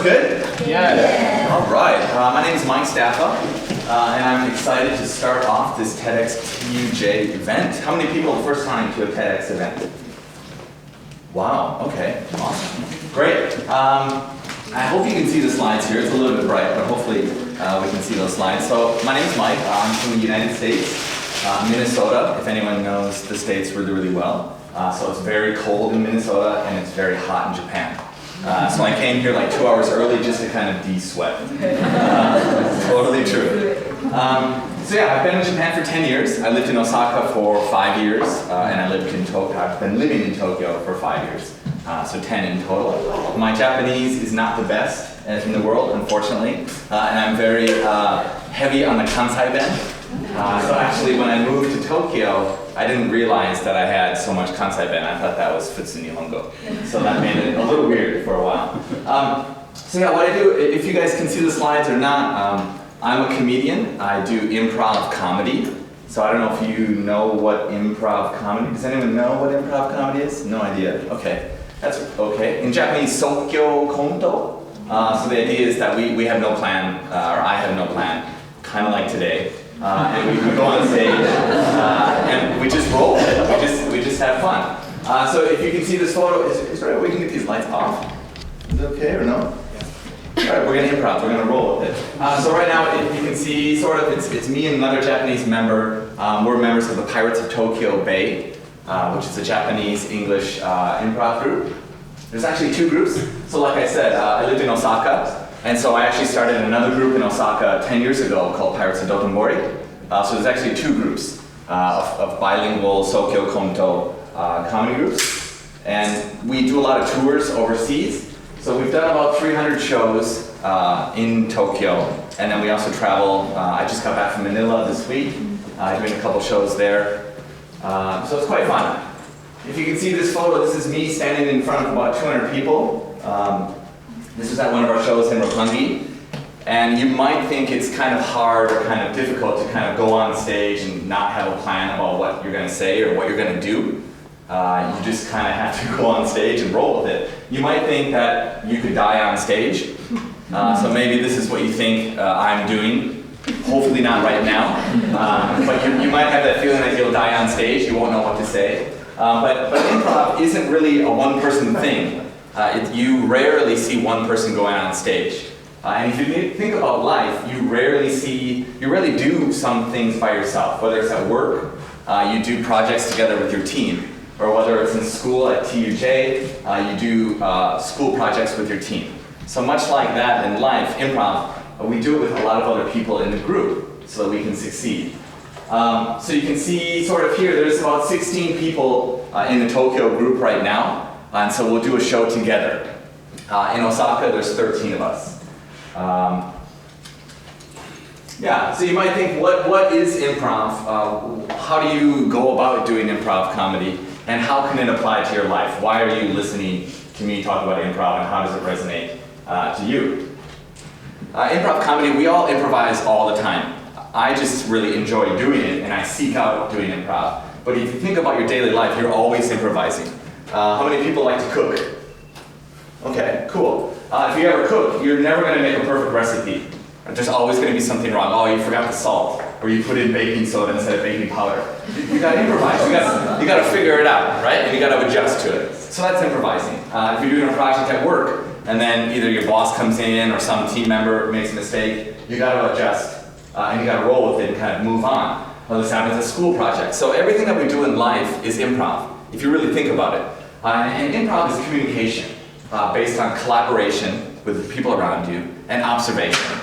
good? Yeah. All right. My name is Mike Staffa, and I'm excited to start off this TEDxTUJ event. How many people first time to a TEDx event? Wow. Okay. Awesome. Great. I hope you can see the slides here. It's a little bit bright, but hopefully we can see those slides. So my name is Mike. I'm from the United States, Minnesota. If anyone knows the states really, really well. So it's very cold in Minnesota, and it's very hot in Japan. So I came here like 2 hours early just to kind of de-sweat. Totally true. So yeah, I've been in Japan for 10 years. I lived in Osaka for 5 years, and I've been living in Tokyo for 5 years. So 10 in total. My Japanese is not the best in the world, unfortunately, and I'm very heavy on the Kansai ben. So actually, when I moved to Tokyo, I didn't realize that I had so much Kansai ben. I thought that was Futsu Nihongo. So that made it a little weird for a while. So yeah, what I do, if you guys can see the slides or not, I'm a comedian. I do improv comedy. So I don't know if you know what improv comedy, does anyone know what improv comedy is? No idea, okay. That's okay. In Japanese, Sokyo Konto. So the idea is that we have no plan, or I have no plan, kind of like today. And we go on stage, and we just roll with it. We just have fun. So if you can see this photo, is there a way we can get these lights off? Is it okay or no? All right, we're going to improv. We're going to roll with it. So right now, if you can see, sort of, it's me and another Japanese member. We're members of the Pirates of Tokyo Bay, which is a Japanese-English improv group. There's actually two groups. So like I said, I lived in Osaka. And so I actually started another group in Osaka 10 years ago called Pirates of Dotombori. So there's actually two groups of bilingual Sokyo Konto comedy groups. And we do a lot of tours overseas. So we've done about 300 shows in Tokyo. And then we also travel, I just got back from Manila this week, doing a couple shows there. So it's quite fun. If you can see this photo, this is me standing in front of about 200 people. This was at one of our shows in Roppongi, and you might think it's kind of hard or kind of difficult to kind of go on stage and not have a plan about what you're going to say or what you're going to do. You just kind of have to go on stage and roll with it. You might think that you could die on stage, so maybe this is what you think I'm doing. Hopefully not right now, but you might have that feeling that you'll die on stage, you won't know what to say. But improv isn't really a one-person thing. You rarely see one person going on stage. And if you think about life, you rarely do some things by yourself, whether it's at work, you do projects together with your team, or whether it's in school at TUJ, you do school projects with your team. So much like that in life, improv, we do it with a lot of other people in the group so that we can succeed. So you can see sort of here, there's about 16 people in the Tokyo group right now. And so we'll do a show together. In Osaka, there's 13 of us. Yeah, so you might think, what is improv? How do you go about doing improv comedy? And how can it apply to your life? Why are you listening to me talk about improv, and how does it resonate to you? Improv comedy, we all improvise all the time. I just really enjoy doing it, and I seek out doing improv. But if you think about your daily life, you're always improvising. How many people like to cook? Okay, cool. If you ever cook, you're never going to make a perfect recipe. There's always going to be something wrong. Oh, you forgot the salt, or you put in baking soda instead of baking powder. You got to improvise. You got to figure it out, right? And you got to adjust to it. So that's improvising. If you're doing a project at work, and then either your boss comes in or some team member makes a mistake, you got to adjust, and you got to roll with it and kind of move on. Well, this happens at school projects. So everything that we do in life is improv, if you really think about it. And improv is communication based on collaboration with the people around you and observation.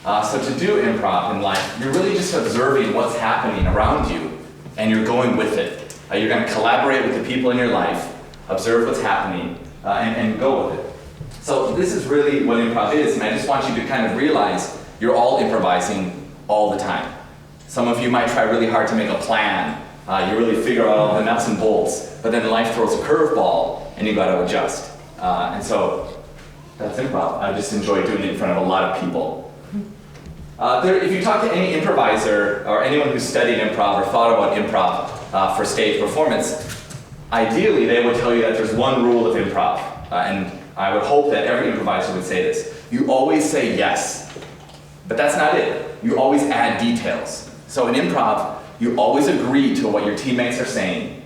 So to do improv in life, you're really just observing what's happening around you, and you're going with it. You're going to collaborate with the people in your life, observe what's happening, and go with it. So this is really what improv is, and I just want you to kind of realize you're all improvising all the time. Some of you might try really hard to make a plan. You really figure out all the nuts and bolts, but then life throws a curveball, and you got to adjust. And so that's improv. I just enjoy doing it in front of a lot of people. If you talk to any improviser or anyone who's studied improv or thought about improv for stage performance, ideally they would tell you that there's one rule of improv, and I would hope that every improviser would say this. you always say yes. But that's not it. You always add details. So in improv, you always agree to what your teammates are saying,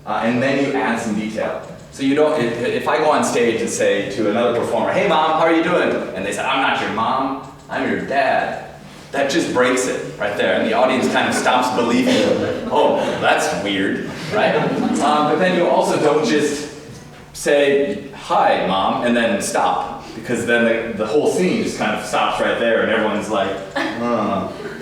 and then you add some detail. So you don't, if I go on stage and say to another performer, hey mom, how are you doing? And they say, I'm not your mom, I'm your dad. That just breaks it right there, and the audience kind of stops believing, oh, that's weird, right? But then you also don't just say, hi mom, and then stop, because then the whole scene just kind of stops right there, and everyone's like, I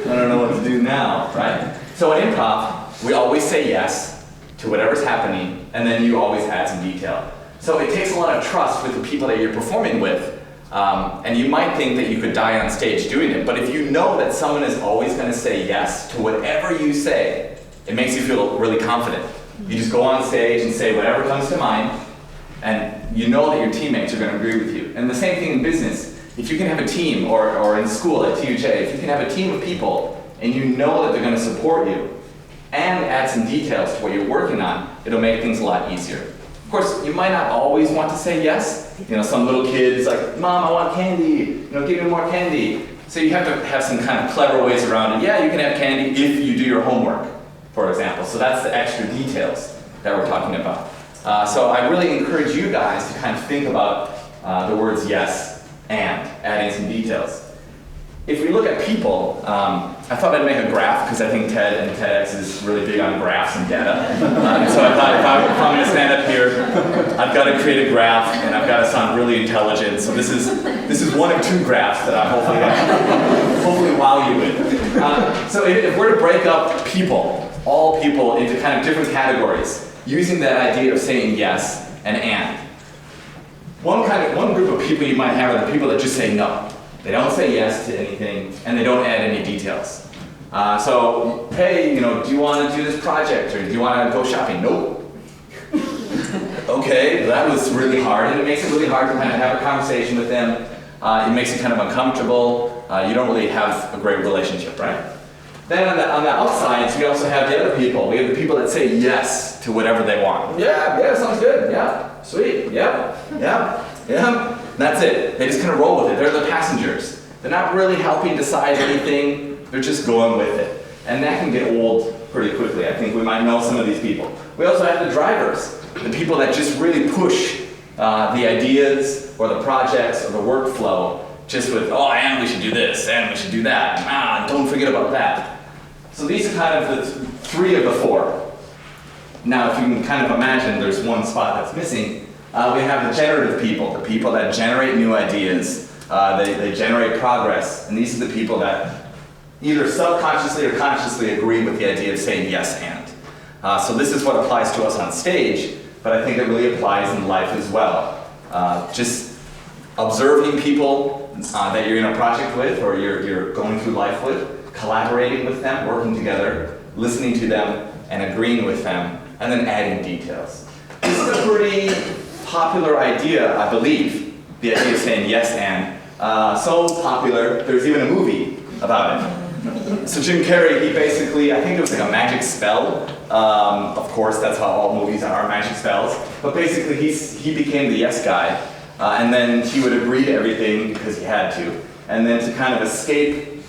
don't know what to do now, right? So in improv, we always say yes to whatever's happening, and then you always add some detail. So it takes a lot of trust with the people that you're performing with. And you might think that you could die on stage doing it, but if you know that someone is always going to say yes to whatever you say, it makes you feel really confident. You just go on stage and say whatever comes to mind, and you know that your teammates are going to agree with you. And the same thing in business. If you can have a team, or in school at TUJ, if you can have a team of people, and you know that they're going to support you, and add some details to what you're working on, it'll make things a lot easier. Of course, you might not always want to say yes. You know, some little kid's like, Mom, I want candy. You know, give me more candy. So you have to have some kind of clever ways around it. Yeah, you can have candy if you do your homework, for example. So that's the extra details that we're talking about. So I really encourage you guys to kind of think about the words yes and adding some details. If we look at people, I thought I'd make a graph because I think TED and TEDx is really big on graphs and data. And so I thought if I'm going to stand up here, I've got to create a graph and I've got to sound really intelligent. So this is one of two graphs that I hopefully wow you with. So if we're to break up people, all people, into kind of different categories, using that idea of saying yes and. One group of people you might have are the people that just say no. They don't say yes to anything, and they don't add any details. So, hey, you know, do you want to do this project, or do you want to go shopping? Nope. Okay, that was really hard, and it makes it really hard to kind of have a conversation with them. It makes it kind of uncomfortable. You don't really have a great relationship, right? Then on the outsides, we also have the other people. We have the people that say yes to whatever they want. Yeah, sounds good. Yeah, sweet. Yeah. That's it. They just kind of roll with it. They're the passengers. They're not really helping decide anything. They're just going with it. And that can get old pretty quickly. I think we might know some of these people. We also have the drivers, the people that just really push the ideas or the projects or the workflow just with, oh, and we should do this, and we should do that, and don't forget about that. So these are kind of the three of the four. Now, if you can kind of imagine there's one spot that's missing, we have the generative people, the people that generate new ideas, they generate progress, and these are the people that either subconsciously or consciously agree with the idea of saying yes and. So this is what applies to us on stage, but I think it really applies in life as well. Just observing people that you're in a project with or you're going through life with, collaborating with them, working together, listening to them, and agreeing with them, and then adding details. This is a pretty popular idea, I believe, the idea of saying yes and. So popular, there's even a movie about it. So Jim Carrey, he basically, I think it was like a magic spell. Of course, that's how all movies are, magic spells. But basically, he became the yes guy, and then he would agree to everything because he had to. And then to kind of escape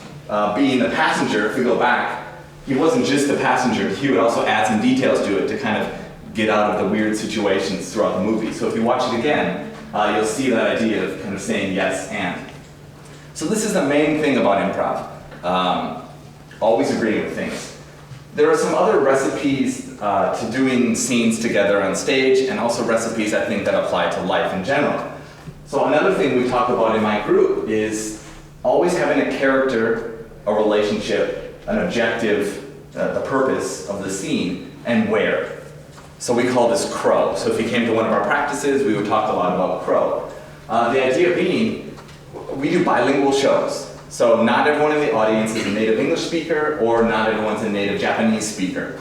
being the passenger, if we go back, he wasn't just the passenger, he would also add some details to it to kind of get out of the weird situations throughout the movie. So if you watch it again, you'll see that idea of kind of saying yes and. So this is the main thing about improv, always agreeing with things. There are some other recipes to doing scenes together on stage, and also recipes I think that apply to life in general. So another thing we talk about in my group is always having a character, a relationship, an objective, the purpose of the scene, and where. So we call this CROW. So if you came to one of our practices, we would talk a lot about CROW. The idea being, we do bilingual shows. So not everyone in the audience is a native English speaker, or not everyone's a native Japanese speaker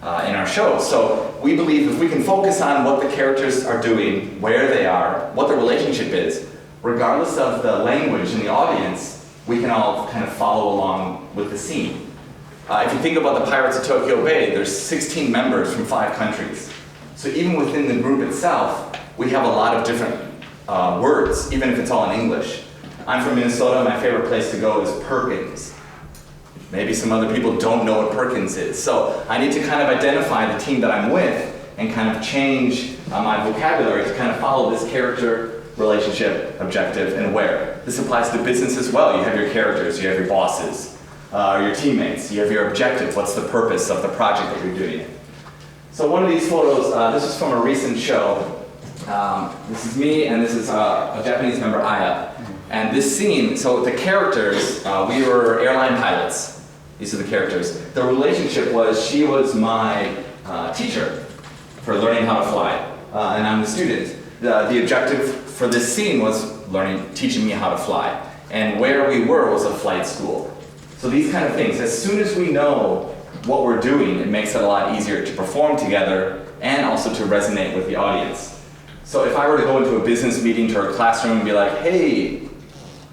in our shows. So we believe if we can focus on what the characters are doing, where they are, what the relationship is, regardless of the language in the audience, we can all kind of follow along with the scene. If you think about the Pirates of Tokyo Bay, there's 16 members from 5 countries. So even within the group itself, we have a lot of different words, even if it's all in English. I'm from Minnesota. My favorite place to go is Perkins. Maybe some other people don't know what Perkins is. So I need to kind of identify the team that I'm with and kind of change my vocabulary to kind of follow this character, relationship, objective, and where. This applies to business as well. You have your characters, you have your bosses, your teammates, you have your objective. What's the purpose of the project that you're doing? So one of these photos, this is from a recent show. This is me, and this is a Japanese member, Aya. And this scene, so the characters, we were airline pilots. These are the characters. The relationship was, she was my teacher for learning how to fly, and I'm the student. The objective for this scene was teaching me how to fly. And where we were was a flight school. So these kind of things, as soon as we know what we're doing, it makes it a lot easier to perform together and also to resonate with the audience. So if I were to go into a business meeting to our classroom and be like, hey,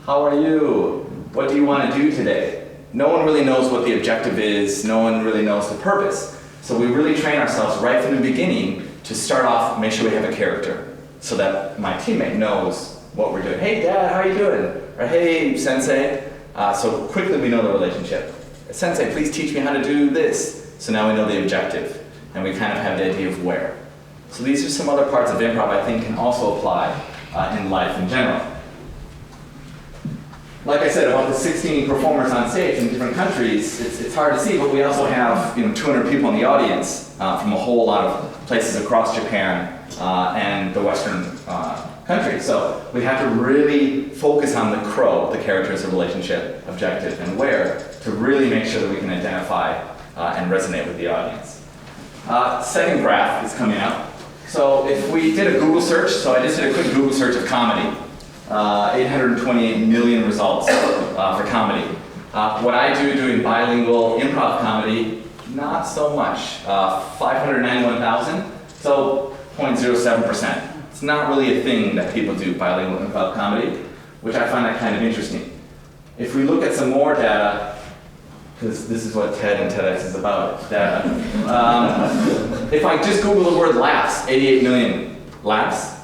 how are you? What do you want to do today? No one really knows what the objective is. No one really knows the purpose. So we really train ourselves right from the beginning to start off, make sure we have a character so that my teammate knows what we're doing. Hey, Dad, how are you doing? Or hey, Sensei. So quickly we know the relationship. Sensei, please teach me how to do this. So now we know the objective, and we kind of have the idea of where. So these are some other parts of improv I think can also apply in life in general. Like I said, about the 16 performers on stage in different countries, it's hard to see, but we also have 200 people in the audience from a whole lot of places across Japan and the Western countries. So we have to really focus on the crow, the characters, the relationship, objective, and where, to really make sure that we can identify and resonate with the audience. Second graph is coming up. So if we did a Google search, so I just did a quick Google search of comedy, 828 million results for comedy. What I do doing bilingual improv comedy, not so much, 591,000, so 0.07%. It's not really a thing that people do, bilingual improv comedy, which I find that kind of interesting. If we look at some more data, because this is what TED and TEDx is about, data. If I just Google the word laughs, 88 million laughs.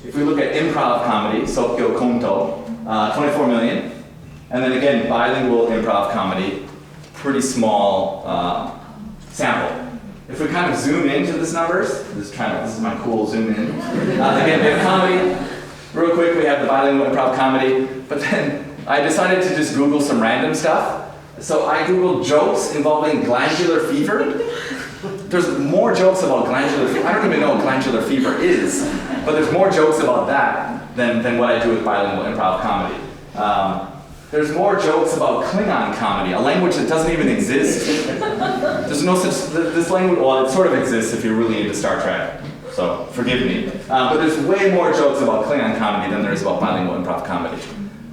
If we look at improv comedy, Sokyo Konto, 24 million. And then again, bilingual improv comedy, pretty small sample. If we kind of zoom into these numbers, this is my cool zoom in. Again, we have comedy. Real quick, we have the bilingual improv comedy. But then I decided to just Google some random stuff. So I Googled jokes involving glandular fever. There's more jokes about glandular fever. I don't even know what glandular fever is, but there's more jokes about that than what I do with bilingual improv comedy. There's more jokes about Klingon comedy, a language that doesn't even exist. There's no such, this language, well, it sort of exists if you're really into Star Trek, so forgive me. But there's way more jokes about Klingon comedy than there is about bilingual improv comedy.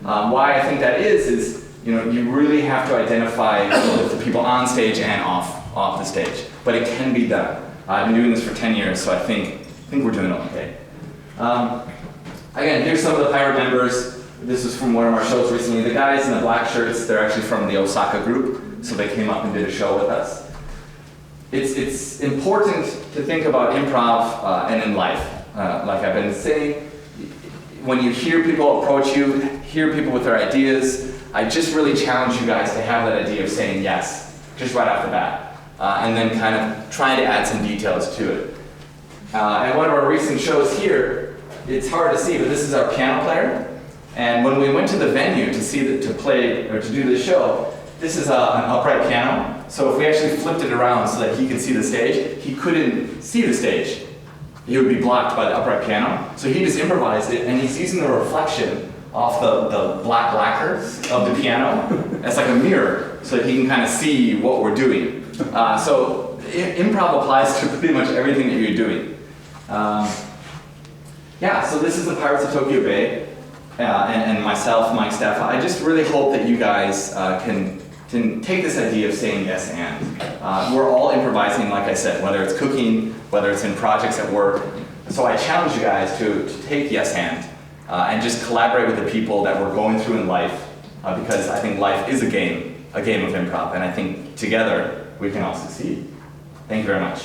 Why I think that is, you really have to identify with the people on stage and off the stage. But it can be done. I've been doing this for 10 years, so I think we're doing okay. Again, here's some of the pirate members. This was from one of our shows recently. The guys in the black shirts, they're actually from the Osaka group, so they came up and did a show with us. It's important to think about improv and in life. Like I've been saying, when you hear people approach you, hear people with their ideas, I just really challenge you guys to have that idea of saying yes, just right off the bat, and then kind of trying to add some details to it. And one of our recent shows here, it's hard to see, but this is our piano player. And when we went to the venue to play or to do this show, this is an upright piano. So if we actually flipped it around so that he could see the stage, he couldn't see the stage. He would be blocked by the upright piano. So he just improvised it, and he's using the reflection off the black lacquer of the piano as like a mirror, so that he can kind of see what we're doing. So improv applies to pretty much everything that you're doing. Yeah, so this is the Pirates of Tokyo Bay. And myself, Mike Staffa, I just really hope that you guys can take this idea of saying yes and. We're all improvising, like I said, whether it's cooking, whether it's in projects at work. So I challenge you guys to take yes and just collaborate with the people that we're going through in life, because I think life is a game of improv, and I think together we can all succeed. Thank you very much.